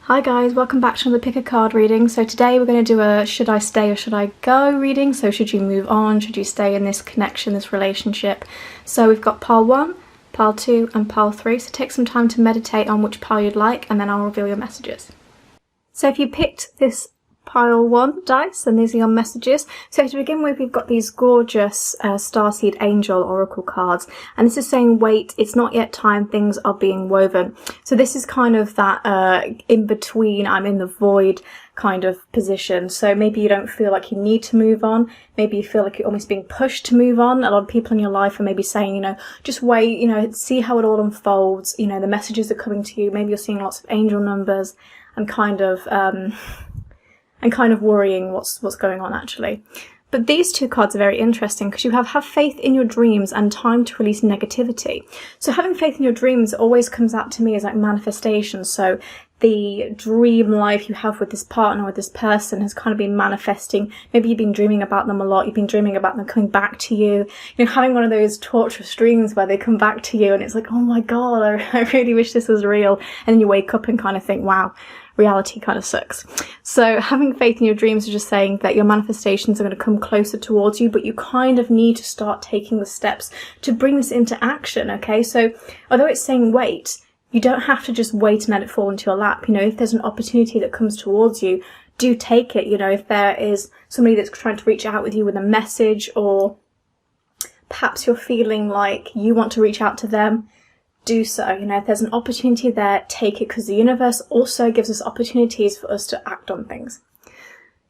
Hi guys, welcome back to another pick a card reading. So today we're going to do a should I stay or should I go reading. So should you move on, should you stay in this connection, this relationship. So we've got pile 1, pile 2 and pile 3. So take some time to meditate on which pile you'd like and then I'll reveal your messages. So if you picked this pile 1 dice, and these are your messages. So to begin with, we've got these gorgeous Starseed Angel Oracle cards, and this is saying wait, it's not yet time, things are being woven. So this is kind of that in between, I'm in the void kind of position. So maybe you don't feel like you need to move on, maybe you feel like you're almost being pushed to move on. A lot of people in your life are maybe saying, you know, just wait, you know, see how it all unfolds, you know, the messages are coming to you, maybe you're seeing lots of angel numbers and kind of worrying what's going on actually. But these two cards are very interesting because you have faith in your dreams and time to release negativity. So having faith in your dreams always comes out to me as like manifestation. So the dream life you have with this partner, with this person, has kind of been manifesting. Maybe you've been dreaming about them a lot. You've been dreaming about them coming back to you. You know, having one of those torturous dreams where they come back to you and it's like, oh my God, I really wish this was real. And then you wake up and kind of think, wow, reality kind of sucks. So having faith in your dreams is just saying that your manifestations are going to come closer towards you, but you kind of need to start taking the steps to bring this into action, okay? So although it's saying wait, you don't have to just wait and let it fall into your lap. You know, if there's an opportunity that comes towards you, do take it. You know, if there is somebody that's trying to reach out with you with a message, or perhaps you're feeling like you want to reach out to them, do so. You know, if there's an opportunity there, take it, because the universe also gives us opportunities for us to act on things.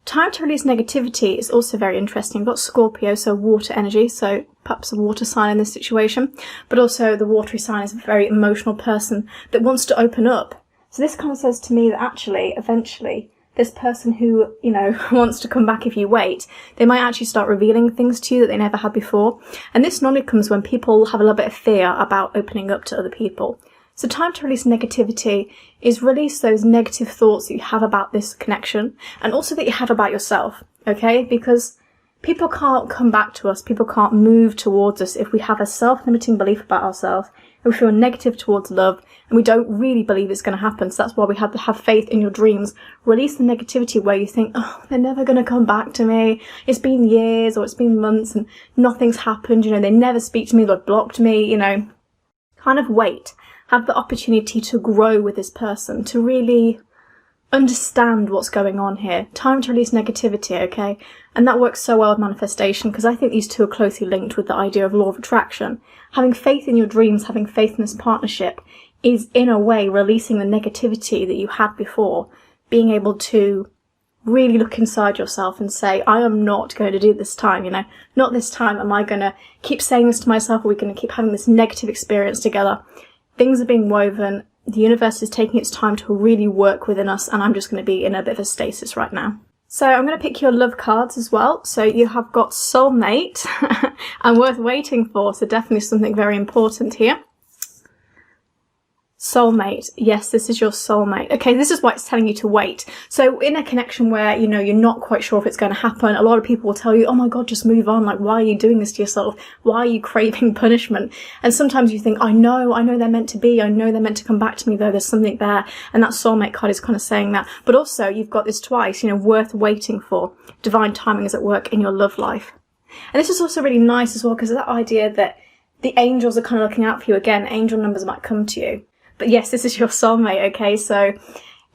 Time to release negativity is also very interesting. You've got Scorpio, so water energy, so perhaps a water sign in this situation, but also the watery sign is a very emotional person that wants to open up. So this kind of says to me that actually, eventually, this person who, you know, wants to come back if you wait, they might actually start revealing things to you that they never had before. And this normally comes when people have a little bit of fear about opening up to other people. So time to release negativity is release those negative thoughts that you have about this connection, and also that you have about yourself, okay? Because people can't come back to us, people can't move towards us if we have a self-limiting belief about ourselves, and we feel negative towards love, and we don't really believe it's going to happen. So that's why we have to have faith in your dreams. Release the negativity where you think, oh, they're never going to come back to me. It's been years or it's been months and nothing's happened. You know, they never speak to me, they've blocked me, you know. Kind of wait. Have the opportunity to grow with this person, to really understand what's going on here. Time to release negativity, okay? And that works so well with manifestation, because I think these two are closely linked with the idea of law of attraction. Having faith in your dreams, having faith in this partnership, is in a way releasing the negativity that you had before, being able to really look inside yourself and say, I am not going to do it this time, you know, not this time am I going to keep saying this to myself, or we're going to keep having this negative experience together. Things are being woven, the universe is taking its time to really work within us, and I'm just going to be in a bit of a stasis right now. So I'm going to pick your love cards as well. So you have got soulmate and worth waiting for, so definitely something very important here. Soulmate. Yes, this is your soulmate. Okay, this is why it's telling you to wait. So in a connection where, you know, you're not quite sure if it's going to happen, a lot of people will tell you, oh my God, just move on. Like, why are you doing this to yourself? Why are you craving punishment? And sometimes you think, I know they're meant to be. I know they're meant to come back to me though. There's something there. And that soulmate card is kind of saying that. But also you've got this twice, you know, worth waiting for. Divine timing is at work in your love life. And this is also really nice as well, because of that idea that the angels are kind of looking out for you. Again, angel numbers might come to you. But yes, this is your soulmate, okay? So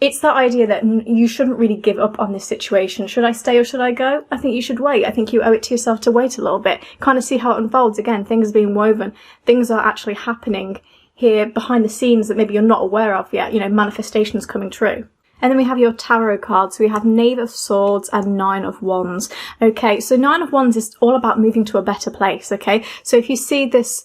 it's that idea that you shouldn't really give up on this situation. Should I stay or should I go? I think you should wait. I think you owe it to yourself to wait a little bit. Kind of see how it unfolds. Again, things are being woven. Things are actually happening here behind the scenes that maybe you're not aware of yet. You know, manifestations coming true. And then we have your tarot cards. So we have Knave of Swords and Nine of Wands. Okay, so Nine of Wands is all about moving to a better place, okay? So if you see this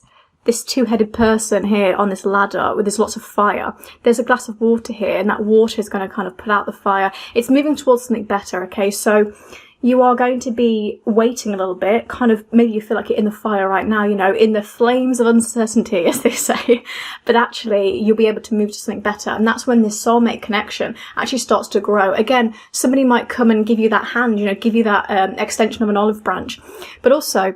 two-headed person here on this ladder with there's lots of fire, there's a glass of water here, and that water is going to kind of put out the fire. It's moving towards something better, okay? So you are going to be waiting a little bit, kind of, maybe you feel like you're in the fire right now, you know, in the flames of uncertainty, as they say, but actually you'll be able to move to something better. And that's when this soulmate connection actually starts to grow. Again, somebody might come and give you that hand, you know, give you that extension of an olive branch, but also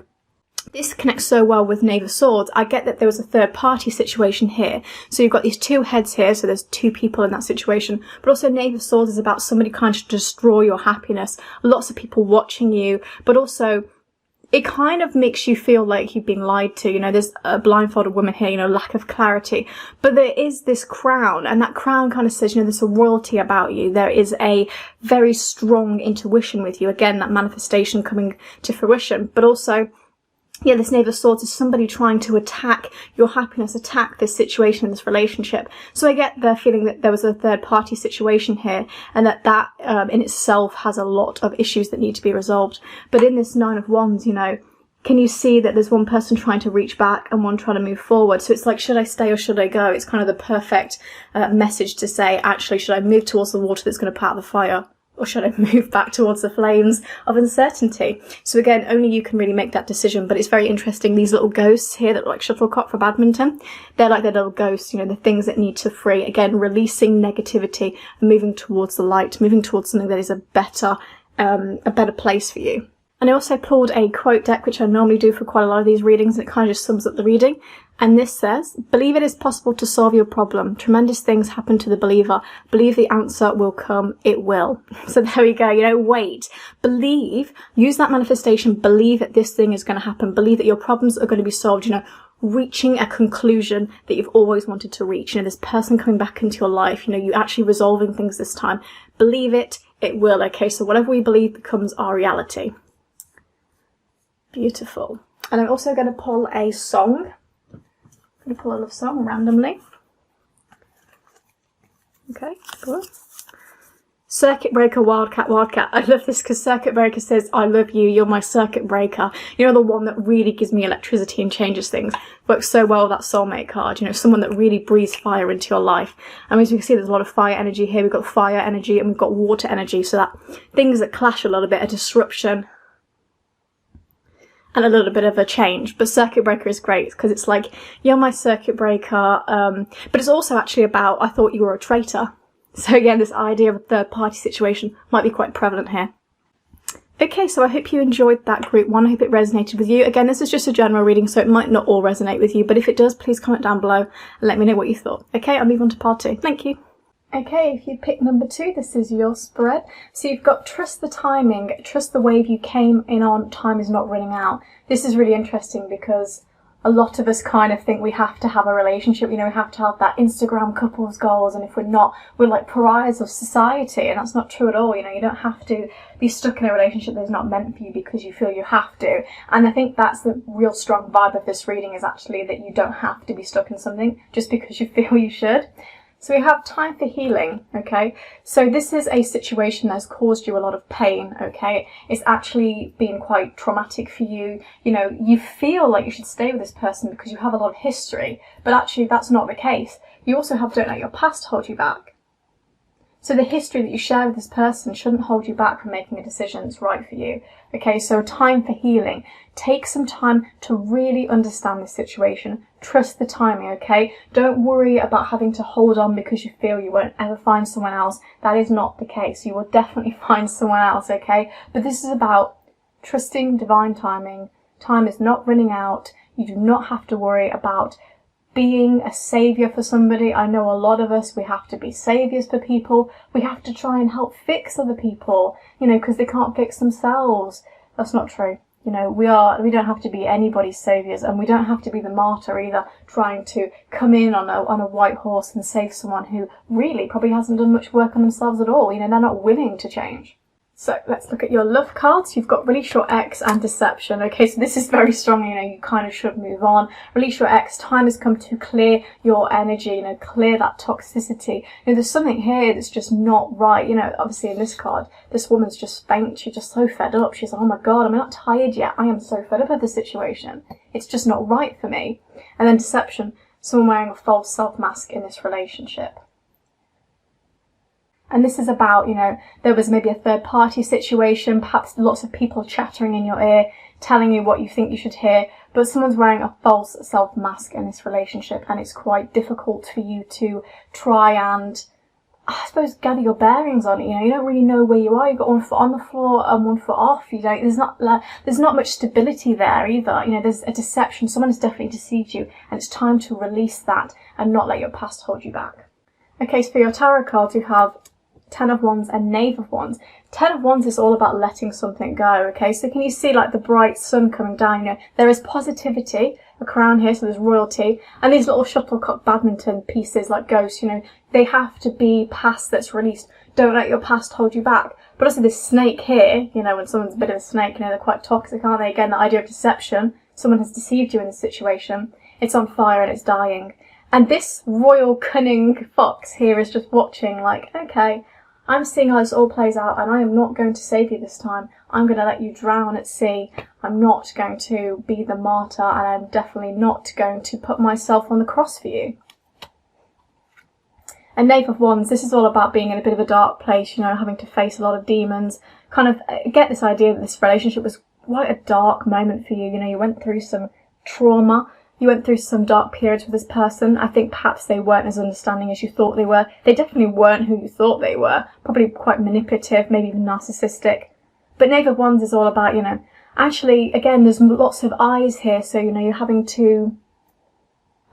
This connects so well with Knave of Swords. I get that there was a third party situation here. So you've got these two heads here, so there's two people in that situation. But also Knave of Swords is about somebody kind of destroy your happiness. Lots of people watching you, but also it kind of makes you feel like you've been lied to. You know, there's a blindfolded woman here, you know, lack of clarity. But there is this crown, and that crown kind of says, you know, there's a royalty about you. There is a very strong intuition with you. Again, that manifestation coming to fruition. But also, yeah, this Knave of Swords is somebody trying to attack your happiness, attack this situation in this relationship. So I get the feeling that there was a third party situation here, and that in itself has a lot of issues that need to be resolved. But in this Nine of Wands, you know, can you see that there's one person trying to reach back and one trying to move forward? So it's like, should I stay or should I go? It's kind of the perfect message to say, actually, should I move towards the water that's going to put out the fire? Or should I move back towards the flames of uncertainty? So again, only you can really make that decision. But it's very interesting. These little ghosts here that look like shuttlecock for badminton, they're like the little ghosts, you know, the things that need to free. Again, releasing negativity and moving towards the light, moving towards something that is a better place for you. And I also pulled a quote deck, which I normally do for quite a lot of these readings, and it kind of just sums up the reading. And this says, believe it is possible to solve your problem. Tremendous things happen to the believer. Believe the answer will come. It will. So there we go. You know, wait. Believe. Use that manifestation. Believe that this thing is going to happen. Believe that your problems are going to be solved. You know, reaching a conclusion that you've always wanted to reach. You know, this person coming back into your life. You know, you actually resolving things this time. Believe it. It will. Okay, so whatever we believe becomes our reality. Beautiful. And I'm also going to pull a song. I'm going to pull a love song randomly. Okay, cool. Circuit breaker, wildcat, wildcat. I love this because circuit breaker says, I love you, you're my circuit breaker. You know, the one that really gives me electricity and changes things. Works so well with that soulmate card. You know, someone that really breathes fire into your life. And as you can see, there's a lot of fire energy here. We've got fire energy and we've got water energy. So that things that clash a little bit, a disruption and a little bit of a change. But circuit breaker is great because it's like, you're my circuit breaker, but it's also actually about, I thought you were a traitor. So again, this idea of a third party situation might be quite prevalent here. Okay, so I hope you enjoyed that group one. I hope it resonated with you. Again, this is just a general reading, so it might not all resonate with you, but if it does, please comment down below and let me know what you thought. Okay, I'll move on to part 2. Thank you. Okay, if you pick number 2, this is your spread. So you've got trust the timing, trust the wave you came in on, time is not running out. This is really interesting because a lot of us kind of think we have to have a relationship, you know, we have to have that Instagram couples goals, and if we're not, we're like pariahs of society, and that's not true at all. You know, you don't have to be stuck in a relationship that's not meant for you because you feel you have to. And I think that's the real strong vibe of this reading, is actually that you don't have to be stuck in something just because you feel you should. So we have time for healing, okay? So this is a situation that's caused you a lot of pain, okay? It's actually been quite traumatic for you. You know, you feel like you should stay with this person because you have a lot of history, but actually that's not the case. You also have don't let your past hold you back. So the history that you share with this person shouldn't hold you back from making a decision that's right for you. Okay, so time for healing. Take some time to really understand the situation. Trust the timing, okay? Don't worry about having to hold on because you feel you won't ever find someone else. That is not the case. You will definitely find someone else, okay? But this is about trusting divine timing. Time is not running out. You do not have to worry about being a saviour for somebody. I know a lot of us, we have to be saviours for people. We have to try and help fix other people, you know, because they can't fix themselves. That's not true. You know, we don't have to be anybody's saviours, and we don't have to be the martyr either, trying to come in on a white horse and save someone who really probably hasn't done much work on themselves at all. You know, they're not willing to change. So let's look at your love cards. You've got release your ex and deception. Okay, so this is very strong, you know, you kind of should move on. Release your ex. Time has come to clear your energy, you know, clear that toxicity. You know, there's something here that's just not right. You know, obviously in this card, this woman's just faint. She's just so fed up. She's like, oh my God, I'm not tired yet. I am so fed up with the situation. It's just not right for me. And then deception. Someone wearing a false self mask in this relationship. And this is about, you know, there was maybe a third party situation, perhaps lots of people chattering in your ear, telling you what you think you should hear, but someone's wearing a false self mask in this relationship, and it's quite difficult for you to try and I suppose, gather your bearings on it. You know, you don't really know where you are. You've got one foot on the floor and one foot off. You don't. There's not much stability there either. You know, there's a deception. Someone has definitely deceived you, and it's time to release that and not let your past hold you back. Okay, so for your tarot cards, you have Ten of Wands and Knave of Wands. Ten of Wands is all about letting something go. Okay, so can you see like the bright sun coming down? You know, there is positivity. A crown here, so there's royalty, and these little shuttlecock badminton pieces like ghosts, you know, they have to be past that's released. Don't let your past hold you back. But also this snake here, you know, when someone's a bit of a snake, you know, they're quite toxic, aren't they? Again, the idea of deception. Someone has deceived you in this situation. It's on fire and it's dying. And this royal cunning fox here is just watching like, okay, I'm seeing how this all plays out, and I am not going to save you this time. I'm going to let you drown at sea. I'm not going to be the martyr, and I'm definitely not going to put myself on the cross for you. And Knave of Wands, this is all about being in a bit of a dark place, you know, having to face a lot of demons. Kind of get this idea that this relationship was quite a dark moment for you. You know, you went through some trauma. You went through some dark periods with this person. I think perhaps they weren't as understanding as you thought they were. They definitely weren't who you thought they were. Probably quite manipulative, maybe even narcissistic. But Knave of Wands is all about, you know, actually, again, there's lots of eyes here. So, you know, you're having to,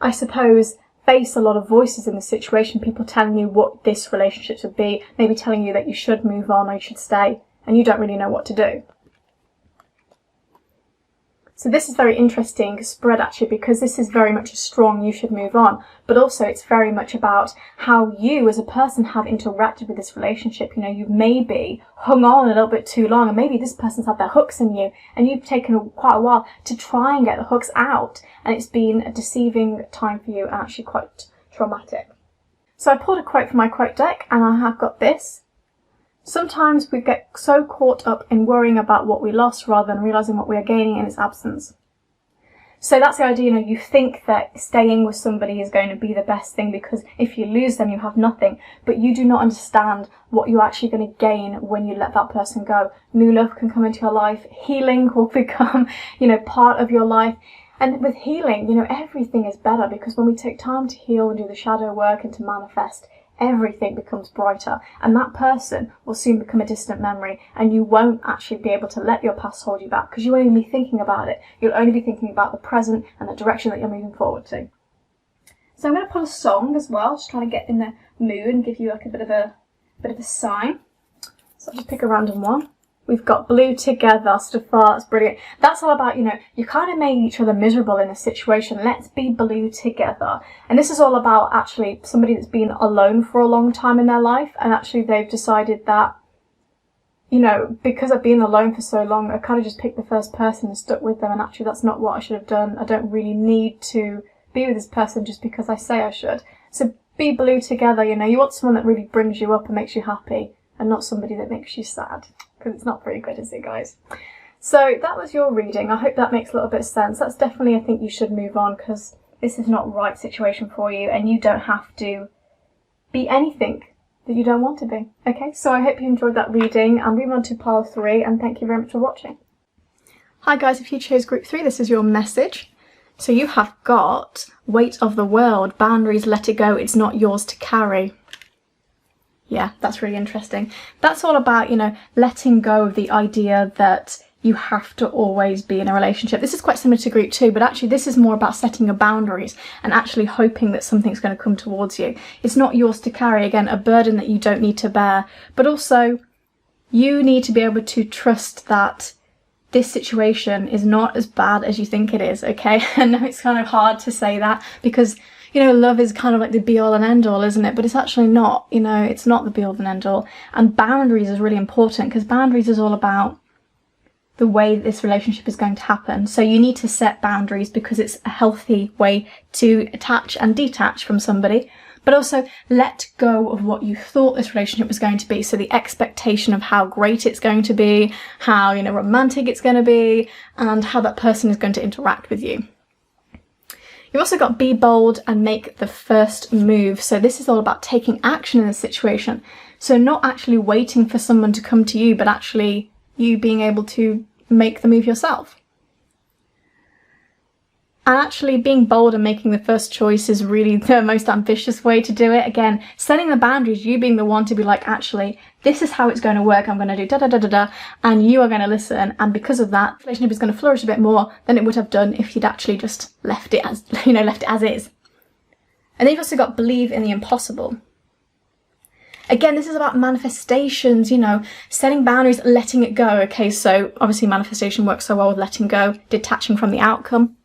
I suppose, face a lot of voices in the situation. People telling you what this relationship should be. Maybe telling you that you should move on or you should stay. And you don't really know what to do. So this is very interesting spread actually, because this is very much a strong you should move on, but also it's very much about how you as a person have interacted with this relationship. You know, you've maybe hung on a little bit too long, and maybe this person's had their hooks in you and you've taken quite a while to try and get the hooks out, and it's been a deceiving time for you and actually quite traumatic. So I pulled a quote from my quote deck, and I have got this. Sometimes we get so caught up in worrying about what we lost rather than realising what we are gaining in its absence. So that's the idea, you know, you think that staying with somebody is going to be the best thing because if you lose them, you have nothing. But you do not understand what you're actually going to gain when you let that person go. New love can come into your life. Healing will become, you know, part of your life. And with healing, you know, everything is better because when we take time to heal and do the shadow work and to manifest, everything becomes brighter, and that person will soon become a distant memory, and you won't actually be able to let your past hold you back because you won't even be thinking about it. You'll only be thinking about the present and the direction that you're moving forward to. So I'm going to pull a song as well, just trying to get in the mood and give you like a bit of a sign. So I'll just pick a random one. We've got Blue Together, Stafar, that's brilliant. That's all about, you know, you kind of made each other miserable in a situation. Let's be blue together. And this is all about actually somebody that's been alone for a long time in their life. And actually they've decided that, you know, because I've been alone for so long, I kind of just picked the first person and stuck with them. And actually that's not what I should have done. I don't really need to be with this person just because I say I should. So be blue together, you know. You want someone that really brings you up and makes you happy, and not somebody that makes you sad. Because it's not very good, is it, guys? So that was your reading. I hope that makes a little bit of sense. That's definitely, I think you should move on because this is not the right situation for you, and you don't have to be anything that you don't want to be. Okay, so I hope you enjoyed that reading. I'm moving on to pile 3, and thank you very much for watching. Hi guys, if you chose group 3, this is your message. So you have got weight of the world, boundaries, let it go, it's not yours to carry. Yeah, that's really interesting. That's all about, you know, letting go of the idea that you have to always be in a relationship. This is quite similar to group 2, but actually this is more about setting your boundaries and actually hoping that something's going to come towards you. It's not yours to carry, again, a burden that you don't need to bear, but also you need to be able to trust that this situation is not as bad as you think it is, okay? I know it's kind of hard to say that because, you know, love is kind of like the be-all and end-all, isn't it? But it's actually not, you know, it's not the be-all and end-all. And boundaries is really important because boundaries is all about the way this relationship is going to happen. So you need to set boundaries because it's a healthy way to attach and detach from somebody, but also let go of what you thought this relationship was going to be. So the expectation of how great it's going to be, how, you know, romantic it's going to be, and how that person is going to interact with you. You've also got be bold and make the first move. So this is all about taking action in the situation. So not actually waiting for someone to come to you, but actually you being able to make the move yourself. And actually being bold and making the first choice is really the most ambitious way to do it. Again, setting the boundaries, you being the one to be like, actually, this is how it's going to work. I'm going to do da-da-da-da-da, and you are going to listen. And because of that, the relationship is going to flourish a bit more than it would have done if you'd actually just left it as, left it as is. And then you've also got believe in the impossible. Again, this is about manifestations, setting boundaries, letting it go. Okay, so obviously manifestation works so well with letting go, detaching from the outcome.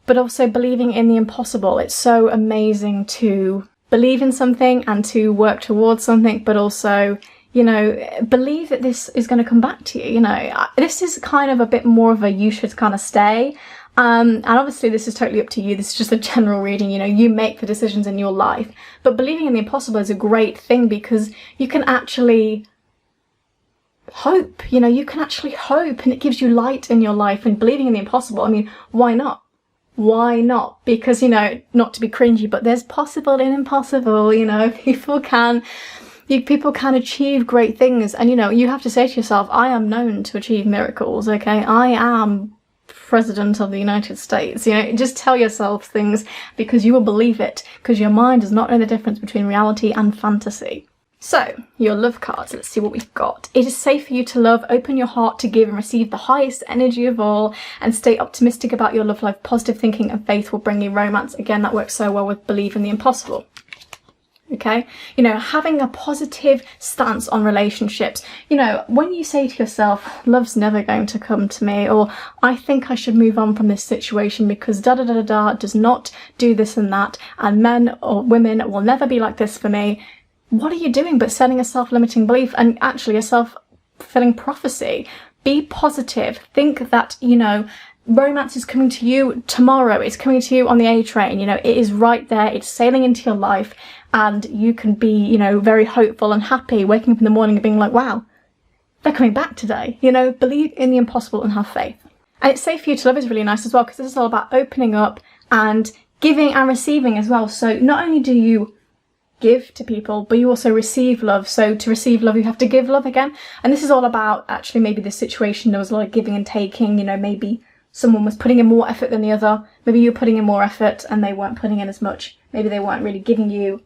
But also believing in the impossible. It's so amazing to believe in something and to work towards something, but also, believe that this is going to come back to you. This is kind of a bit more of a you should kind of stay. And obviously this is totally up to you. This is just a general reading, you make the decisions in your life. But believing in the impossible is a great thing because you can actually hope, you can actually hope, and it gives you light in your life. And believing in the impossible, why not? Why not? Because, not to be cringy, but there's possible and impossible, people can achieve great things. And, you have to say to yourself, I am known to achieve miracles, okay? I am President of the United States. Just tell yourself things because you will believe it, because your mind does not know the difference between reality and fantasy. So, your love cards, let's see what we've got. It is safe for you to love, open your heart to give and receive the highest energy of all, and stay optimistic about your love life. Positive thinking and faith will bring you romance. Again, that works so well with believe in the impossible. Okay, having a positive stance on relationships. When you say to yourself, love's never going to come to me, or I think I should move on from this situation because da-da-da-da-da does not do this and that, and men or women will never be like this for me. What are you doing but setting a self-limiting belief and actually a self-fulfilling prophecy? Be positive. Think that, romance is coming to you tomorrow. It's coming to you on the A train. It is right there. It's sailing into your life, and you can be, very hopeful and happy, waking up in the morning and being like, wow, they're coming back today. Believe in the impossible and have faith. And it's safe for you to love is really nice as well, because this is all about opening up and giving and receiving as well. So not only do you give to people, but you also receive love. So to receive love, you have to give love again. And this is all about actually maybe the situation, there was a lot of giving and taking, maybe someone was putting in more effort than the other. Maybe you were putting in more effort and they weren't putting in as much. Maybe they weren't really giving you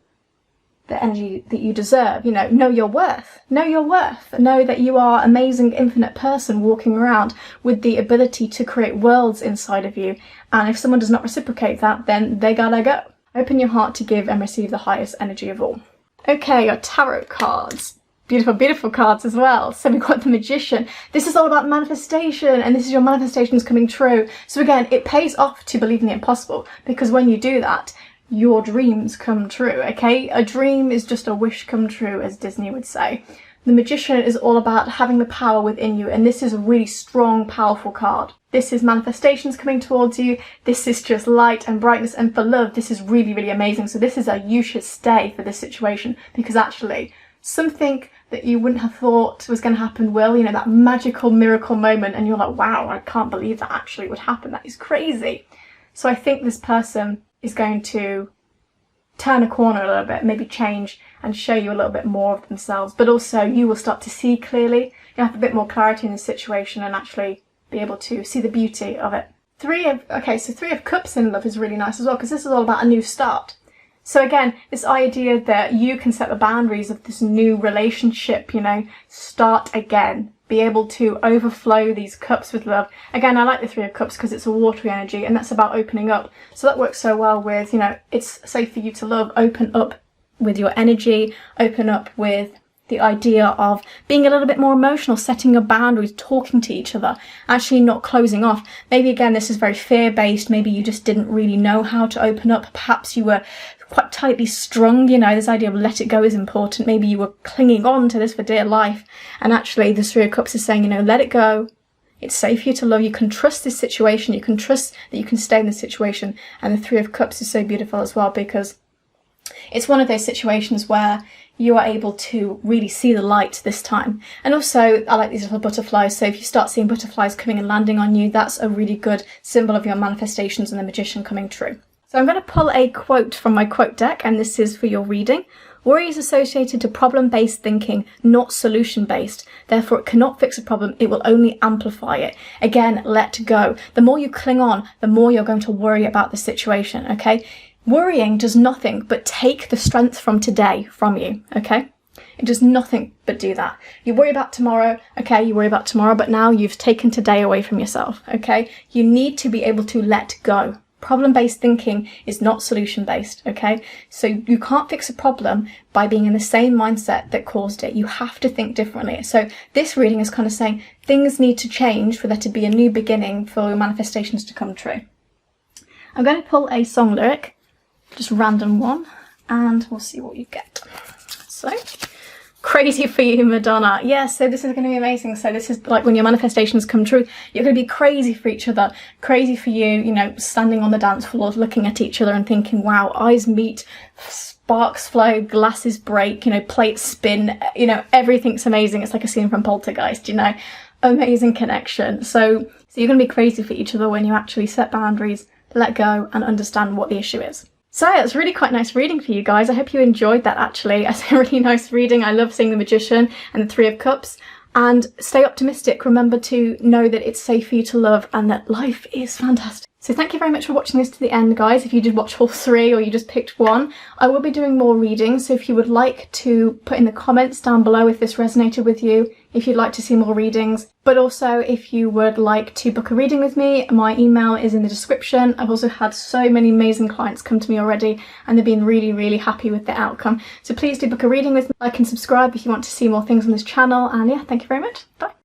the energy that you deserve. Know your worth. Know your worth. Know that you are an amazing, infinite person walking around with the ability to create worlds inside of you. And if someone does not reciprocate that, then they gotta go. Open your heart to give and receive the highest energy of all. Okay, your tarot cards. Beautiful, beautiful cards as well. So we've got the Magician. This is all about manifestation, and this is your manifestations coming true. So again, it pays off to believe in the impossible, because when you do that, your dreams come true, okay? A dream is just a wish come true, as Disney would say. The Magician is all about having the power within you, and this is a really strong, powerful card. This is manifestations coming towards you. This is just light and brightness, and for love, this is really, really amazing. So this is a you should stay for this situation, because actually something that you wouldn't have thought was going to happen will, that magical miracle moment, and you're like, wow, I can't believe that actually would happen. That is crazy. So I think this person is going to turn a corner a little bit, maybe change and show you a little bit more of themselves, but also you will start to see clearly. You'll have a bit more clarity in the situation and actually be able to see the beauty of it. Three of Cups in love is really nice as well, because this is all about a new start. So again, this idea that you can set the boundaries of this new relationship, start again, be able to overflow these cups with love. Again, I like the Three of Cups because it's a watery energy, and that's about opening up. So that works so well with, it's safe for you to love, open up with your energy, open up with the idea of being a little bit more emotional, setting your boundaries, talking to each other, actually not closing off. Maybe again, this is very fear-based. Maybe you just didn't really know how to open up. Perhaps you were quite tightly strung, this idea of let it go is important. Maybe you were clinging on to this for dear life. And actually the Three of Cups is saying, let it go. It's safe for you to love. You can trust this situation. You can trust that you can stay in this situation. And the Three of Cups is so beautiful as well, because it's one of those situations where you are able to really see the light this time. And also, I like these little butterflies. So if you start seeing butterflies coming and landing on you, that's a really good symbol of your manifestations and the Magician coming true. So I'm going to pull a quote from my quote deck, and this is for your reading. Worry is associated to problem-based thinking, not solution-based. Therefore, it cannot fix a problem, it will only amplify it. Again, let go. The more you cling on, the more you're going to worry about the situation, okay? Worrying does nothing but take the strength from today from you, okay? It does nothing but do that. You worry about tomorrow, okay, you worry about tomorrow, but now you've taken today away from yourself, okay? You need to be able to let go. Problem-based thinking is not solution-based, okay? So you can't fix a problem by being in the same mindset that caused it. You have to think differently. So this reading is kind of saying things need to change for there to be a new beginning for your manifestations to come true. I'm going to pull a song lyric, just random one, and we'll see what you get. So, crazy for you, Madonna. Yeah, so this is going to be amazing. So this is like when your manifestations come true, you're going to be crazy for each other. Crazy for you, you know, standing on the dance floor, looking at each other and thinking, wow, eyes meet, sparks flow, glasses break, you know, plates spin, you know, everything's amazing. It's like a scene from Poltergeist, you know, amazing connection. So you're going to be crazy for each other when you actually set boundaries, let go and understand what the issue is. So yeah, it's really quite nice reading for you guys. I hope you enjoyed that actually. It's a really nice reading. I love seeing the Magician and the Three of Cups. And stay optimistic. Remember to know that it's safe for you to love and that life is fantastic. So thank you very much for watching this to the end, guys. If you did watch all three or you just picked one, I will be doing more readings. So if you would like to put in the comments down below if this resonated with you, if you'd like to see more readings, but also if you would like to book a reading with me, my email is in the description. I've also had so many amazing clients come to me already and they've been really, really happy with the outcome. So please do book a reading with me. Like and subscribe if you want to see more things on this channel. And yeah, thank you very much. Bye.